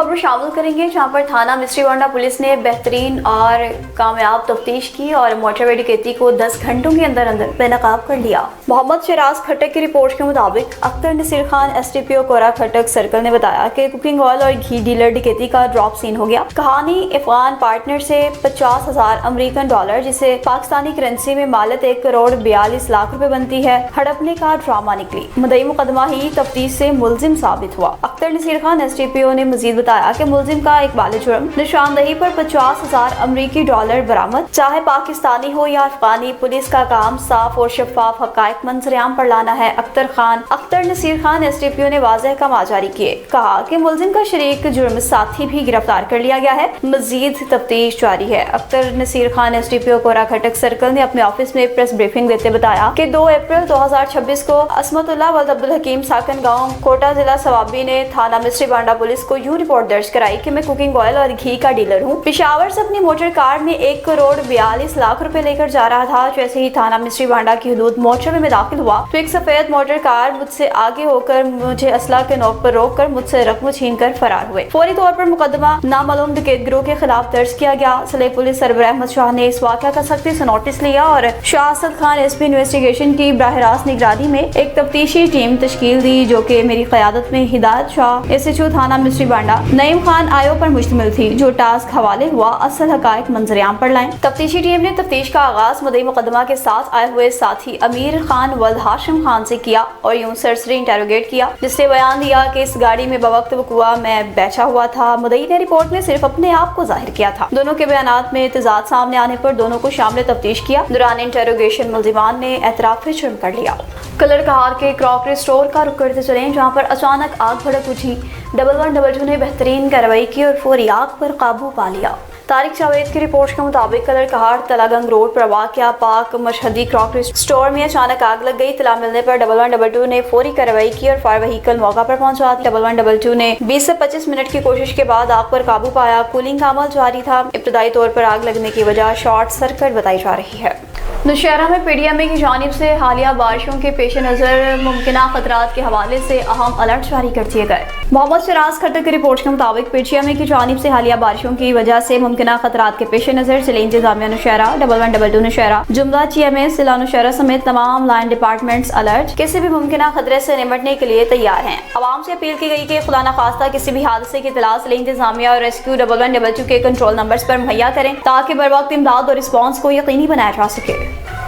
खबर शामिल करेंगे जहां पर थाना मिस्ट्री बांडा पुलिस ने बेहतरीन और कामयाब तफ्तीश की और मोटरवे डकैती को 10 घंटों के अंदर अंदर बेनकाब कर लिया। मोहम्मद शराज खटक की रिपोर्ट के मुताबिक अख्तर नसीर खान STPO कोरा खटक सर्कल ने बताया कि कुकिंग ऑयल और घी डीलर डकैती का ड्रॉप सीन हो गया। कहानी अफगान पार्टनर से 50,000 अमेरिकन डॉलर जिसे पाकिस्तानी करेंसी में मालत 1 करोड़ 42 लाख रुपए बनती है हड़पने का ड्रामा निकली। मुद्दई मुकदमा ही तफ्तीश से मुलजिम साबित हुआ। अख्तर नसीर खान STPO ने मजीद बताया कि मुलजिम का इकबाल जुर्म निशानदही पर 50,000 अमेरिकी डॉलर बरामद। चाहे पाकिस्तानी हो या अफगानी, पुलिस का काम साफ और शफाफ हकायक मंजरेआम पर लाना है। अख्तर नसीर खान STPO ने वाज़ेह कमा जारी किए, कहा कि मुलजिम का शरीक जुर्म साथी भी गिरफ्तार कर लिया गया है। मजीद तफ्तीश जारी है। अख्तर नसीर खान STPO कोरा खटक सर्कल ने अपने ऑफिस में प्रेस ब्रीफिंग देते बताया कि 2 अप्रैल 2026 को असमतुल्लाह वल्द अब्दुल हकीम साकन गाँव कोटा जिला सवाबी ने थाना मिस्ट्री बांडा पुलिस को यूं रिपोर्ट दर्ज कराई कि मैं कुकिंग ऑयल और घी का डीलर हूं। पेशावर से अपनी मोटर कार में 1 करोड़ 42 लाख रुपए लेकर जा रहा था। जैसे ही थाना मिस्ट्री बांडा की हदूद मोटरवे में दाखिल हुआ तो एक सफेद मोटर कार मुझसे आगे होकर मुझे असला के नोक पर रोक कर मुझसे रकम छीन कर फरार हुए। फौरी तौर पर मुकदमा नामालूम डकैत गिरोह के खिलाफ दर्ज किया गया। सले पुलिस सरबर अहमद शाह ने इस वाक़या का सख्ती से नोटिस लिया और शाह असद खान SP इन्वेस्टिगेशन की बराह रास्त निगरानी में एक तफ्तीशी टीम तश्कील दी जो कि मेरी क़यादत में हिदायत शाह SHO थाना मिस्ट्री बांडा नईम खान आयो पर मुश्तमिल थी, जो टास्क हवाले हुआ असल हकायक मंजरेआम पर लाएं। तफ्तीशी टीम ने तफ्तीश का आगाज मुद्दई मुकदमा के साथ आए हुए साथी अमीर खान वल्द हाशिम खान से किया और यूं सरसरी इंटेरोगेट किया, जिससे बयान दिया कि इस गाड़ी में बवक्त वक़ुआ मैं बैठा हुआ था। मुद्दई ने रिपोर्ट में सिर्फ अपने आप को जाहिर किया था। दोनों के बयानात में इत्तेजाद सामने आने पर दोनों को शामिल तफ्तीश किया। दौरान इंटेरोगेशन मुलजिमान ने एतराफ़ जुर्म कर लिया। कलर कहार के क्रॉकरी स्टोर का रुख करते चले जहाँ पर अचानक आग भड़क उठी। 1122 ने बेहतरीन कार्रवाई की और फौरी आग पर काबू पा लिया। तारिक जावेद की रिपोर्ट के मुताबिक कलर कहार तलागंग रोड पर वाक़या पाक मशहदी क्रॉकरी स्टोर में अचानक आग लग गई। इत्तला मिलने पर 1122 ने फौरी कार्रवाई की और फायर व्हीकल मौका पर पहुंचा। 1122 ने 20 से 25 मिनट की कोशिश के बाद आग पर काबू पाया। कूलिंग का अमल जारी था। इब्तदाई तौर पर आग लगने की वजह शॉर्ट सर्किट बताई जा रही है। नौशहरा में PDMA की जानिब से हालिया बारिशों के पेश नज़र मुमकिना खतरात के हवाले से अहम अलर्ट जारी कर दिए गए। मोहम्मद शराज खटक की रिपोर्ट के मुताबिक PDMA की जानिब से हालिया बारिशों की वजह से मुमकिना खतरात के पेश नज़र जिले इंतजामिया नौशहरा, 1122 नौशहरा, जुमला GMA जिला नौशहरा समेत तमाम लाइन डिपार्टमेंट्स अलर्ट किसी भी मुमकिना खतरे से निपटने के लिए तैयार हैं। आवाम से अपील की गई कि खुदा न खास्ता किसी भी हादसे की इत्तला जिले इंतजामिया और रेस्क्यू 1122 के कंट्रोल नंबर्स पर मुहैया करें ताकि बर वक्त इमदाद और रिस्पॉन्स को यकीनी बनाया जा सके।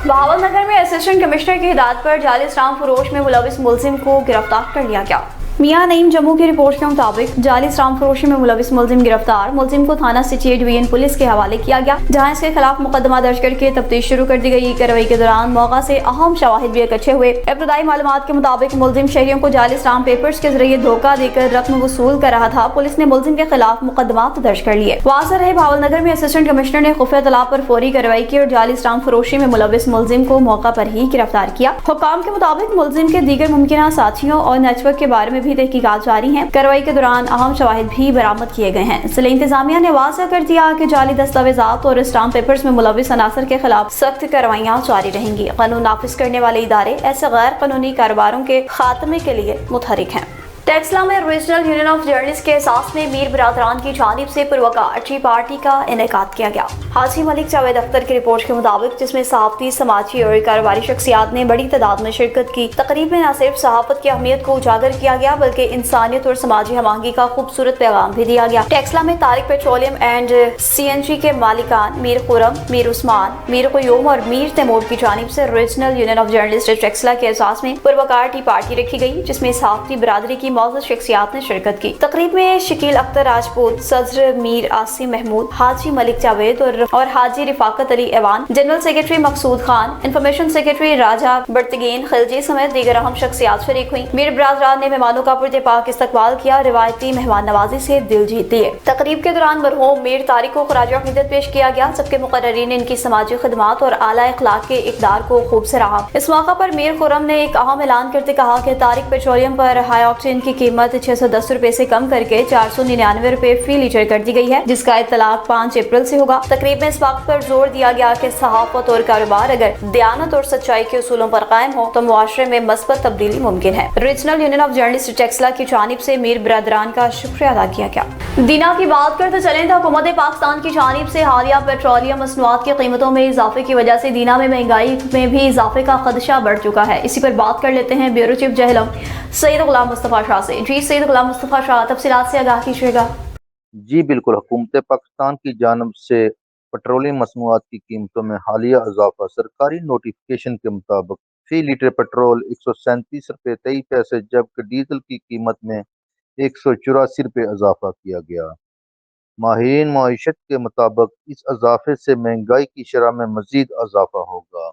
बहावलनगर में असिस्टेंट कमिश्नर की हिदायत पर जाली इस्लाम फरोश में मुलविस मुलजिम को गिरफ्तार कर लिया गया। मियां नईम जम्मू की रिपोर्ट के मुताबिक जाली इस्लाम फरोशी में मुलविस मुलजिम गिरफ्तार। मुलजिम को थाना सिटी डिवीजन पुलिस के हवाले किया गया, जहां इसके खिलाफ मुकदमा दर्ज करके तफ्तीश शुरू कर दी गई। कार्रवाई के दौरान मौका से अहम शवाहिद भी इकट्ठे हुए। इब्तदाई मालूमात के मुताबिक मुलजिम शहरियों को जाली इस्लाम पेपर्स के जरिए धोखा देकर रकम वसूल कर रहा था। पुलिस ने मुलजिम के खिलाफ मुकदमा दर्ज कर लिए। वाज़ेह रहे बहावलनगर में असिस्टेंट कमिश्नर ने खुफिया तलाब पर फौरी कार्रवाई की और जाली इस्लाम फरोशी में मुलविस मुलजिम को मौका पर ही गिरफ्तार किया। हुक्काम के मुताबिक मुलजिम के दीगर मुमकिन साथियों और नेटवर्क के बारे में भी तहकीकात जारी हैं। कार्रवाई के दौरान अहम शवाहिद भी बरामद किए गए हैं। जिला इंतजामिया ने वाज़ेह कर दिया कि जाली दस्तावेजात और स्टाम्प पेपर्स में मुलविस अनासर के खिलाफ सख्त कार्रवाइयां जारी रहेंगी। कानून नाफिज करने वाले इदारे ऐसे गैर कानूनी कारोबारों के खात्मे के लिए मुतहरिक हैं। टेक्सला में रीजनल यूनियन ऑफ जर्नलिस्ट के एहसास में मीर बरादरान की जानिब से पुरवकार टी पार्टी का इनेकाद किया गया। हाजी मलिक जावेद अख्तर की रिपोर्ट के मुताबिक जिसमें सहाफती, समाजी और कारोबारी शख्सियात ने बड़ी तादाद में शिरकत की। तकरीब में न सिर्फ सहाफत की अहमियत को उजागर किया गया बल्कि इंसानियत और समाजी हमांगी का खूबसूरत पैगाम भी दिया गया। टेक्सला में तारिक पेट्रोलियम एंड CNG के मालिकान मीर खुरम, मीर उस्मान, मीर क़यूम और मीर तैमूर की जानिब से regional union of journalist Taxila के एहसास में पुरवकार टी पार्टी रखी गई, जिसमें सहाफती बरादरी की मौजूद शख्सियात ने शिरकत की। तकरीब में शकील अख्तर राजपूत, सदर मीर आसिम महमूद, हाजी मलिक जावेद और हाजी रिफाकत अली ऐवान, जनरल सेक्रेटरी मकसूद खान, इंफॉर्मेशन सेक्रेटरी राजा बर्तगीन खिलजी समेत दीगर अहम शख्सियात शरीक हुई। मीर बरादरान ने मेहमानों का पुरतेपाक इस्तकबाल किया, रिवायती मेहमान नवाजी से दिल जीत लिए। तकरीब के दौरान मरहूम मीर तारिक को खराज अक़ीदत पेश किया गया। सबके मुक़र्ररीन ने इनकी समाजी खिदमात और आला अखलाक के इक़दार को खूब सराहा। इस मौका पर मीर खुरम ने एक अहम ऐलान करते कहा कि तारिक पेट्रोलियम पर हाई ऑक्टेन की कीमत 610 रुपए से कम करके 499 रुपए फी लीटर कर दी गई है, जिसका इत्तलाक 5 अप्रैल से होगा। तकरीब में इस बात पर जोर दिया गया कि सहाफत और कारोबार अगर दयानत और सच्चाई के उसूलों पर कायम हो तो मुआशरे में मस्बत तब्दीली मुमकिन है। Regional union of journalist Taxila की जानिब से मीर बरदरान का शुक्रिया अदा किया गया। दीना की बात करते चलें तो हुकूमत पाकिस्तान की जानिब से हालिया पेट्रोलियम मसनूआत की कीमतों में इजाफे की वजह से दीना में महंगाई में भी इजाफे का खदशा बढ़ चुका है। इसी पर बात कर लेते हैं ब्यूरो चीफ जहलम सैयद गुलाम मुस्तफ़ा शाह से। जी सैयद गुलाम मुस्तफ़ा शाह, तफसीलात से आगाह कीजिएगा। जी बिल्कुल, हुकूमत पाकिस्तान की जानब से पेट्रोलियम मसनूआत की कीमतों में हालिया इजाफा सरकारी नोटिफिकेशन के मुताबिक फी लीटर पेट्रोल 137 रुपये 23 पैसे जबकि डीजल की कीमत में 184 रुपये इजाफा किया गया। माहिरीन मईशत के मुताबिक इस इजाफे से महंगाई की शरह में मजीद इजाफा होगा,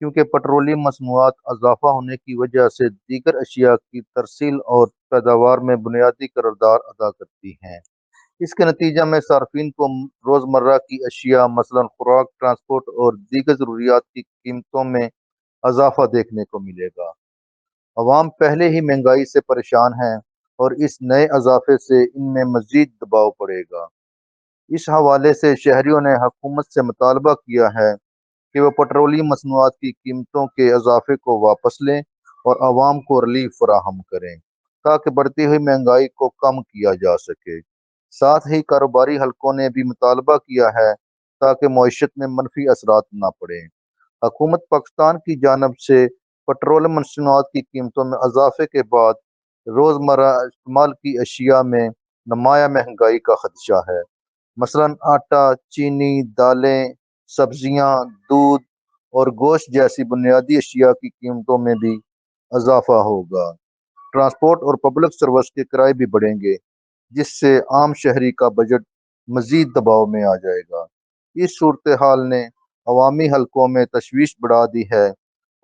क्योंकि पेट्रोलियम मसनूआत इजाफा होने की वजह से दीगर अशिया की तरसील और पैदावार में बुनियादी किरदार अदा करती हैं। इसके नतीजा में सार्फिन को रोज़मर्रा की अशिया मसलन खुराक, ट्रांसपोर्ट और दीगर ज़रूरियात की कीमतों में इजाफा देखने को मिलेगा। अवाम पहले ही महंगाई से परेशान हैं और इस नए इजाफे से इनमें मजीद दबाव पड़ेगा। इस हवाले से शहरियों ने हुकूमत से मुतालबा किया है कि वह पेट्रोलियम मसनूआत की कीमतों के इजाफे को वापस लें और आवाम को रिलीफ फराहम करें ताकि बढ़ती हुई महंगाई को कम किया जा सके। साथ ही कारोबारी हलकों ने भी मुतालबा किया है ताकि मईशत में मनफी असरात न पड़ें। हुकूमत पाकिस्तान की जानब से पेट्रोलियम मसनूआत की कीमतों में इजाफे के बाद रोज़मर्रा इस्तेमाल की अशिया में नुमाया महंगाई का खदशा है। मसलन आटा, चीनी, दालें, सब्जियां, दूध और गोश्त जैसी बुनियादी अशिया की कीमतों में भी इजाफा होगा। ट्रांसपोर्ट और पब्लिक सर्विस के किराए भी बढ़ेंगे, जिससे आम शहरी का बजट मजीद दबाव में आ जाएगा। इस सूरत हाल ने अवामी हलकों में तशवीश बढ़ा दी है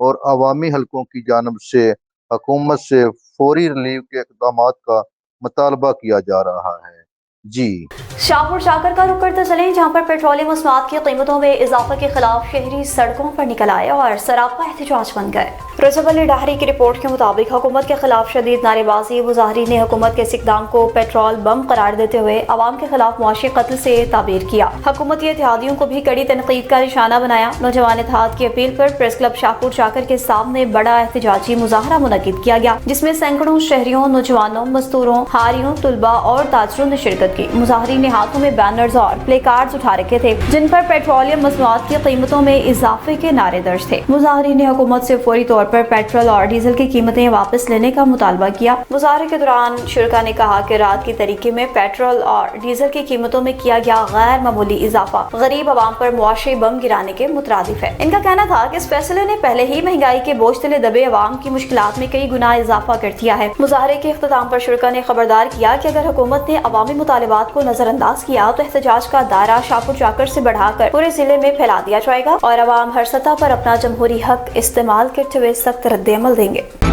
और अवामी हलकों की जानब से हुकूमत से फौरी रिलीफ के इक़दाम का मुतालबा किया जा रहा है। जी शाहपुर जाकर का रुख करते चलें, जहां पर पेट्रोलियम मसनूआत की कीमतों में इजाफे के खिलाफ शहरी सड़कों पर निकल आए और सरापा एहतजाज बन गए। रजब अली डाहरी की रिपोर्ट के मुताबिक हुकूमत के खिलाफ शदीद नारेबाजी, मुजाहरीन ने हुकूमत के इस इक़दाम को पेट्रोल बम करार देते हुए अवाम के खिलाफ मुआशी कत्ल से ताबीर किया। हुकूमती इत्तेहादियों को भी कड़ी तनकीद का निशाना बनाया। नौजवान इत्तेहाद की अपील पर प्रेस क्लब शाहपुर जाकर के सामने बड़ा एहतजाजी मुजाहरा मुनक्किद किया गया, जिसमें सैकड़ों शहरियों, नौजवानों, मजदूरों, हारियों, तुलबा और ताजरों ने शिरकत की। मुजाहरीन ने हाथों में बैनर्स और प्ले कार्ड्स उठा रखे थे, जिन पर पेट्रोलियम मसनूआत की कीमतों में इजाफे के नारे दर्ज थे। मुजाहरीन ने हुकूमत से फौरी तौर पर पेट्रोल और डीजल की कीमतें वापस लेने का मुतालबा किया। मुजाहरे के दौरान शुरका ने कहा कि रात की तरीके में पेट्रोल और डीजल की कीमतों में किया गया गैर मामूली इजाफा गरीब आवाम पर मुआशी बम गिराने के मुतरादिफ है। इनका कहना था कि इस फैसले ने पहले ही महंगाई के बोझ तले दबे अवाम की मुश्किलात में कई गुना इजाफा कर दिया है। मुजाहरे के इख्तिताम पर शुरका ने खबरदार किया कि अगर हुकूमत ने अवामी मुतालिबात को नजरअंदाज किया तो एहतजाज का दायरा शाहपुर जाकर से बढ़ाकर पूरे जिले में फैला दिया जाएगा और अवाम हर सतह पर अपना जमहूरी हक इस्तेमाल करते हुए सख्त रद्द अमल देंगे।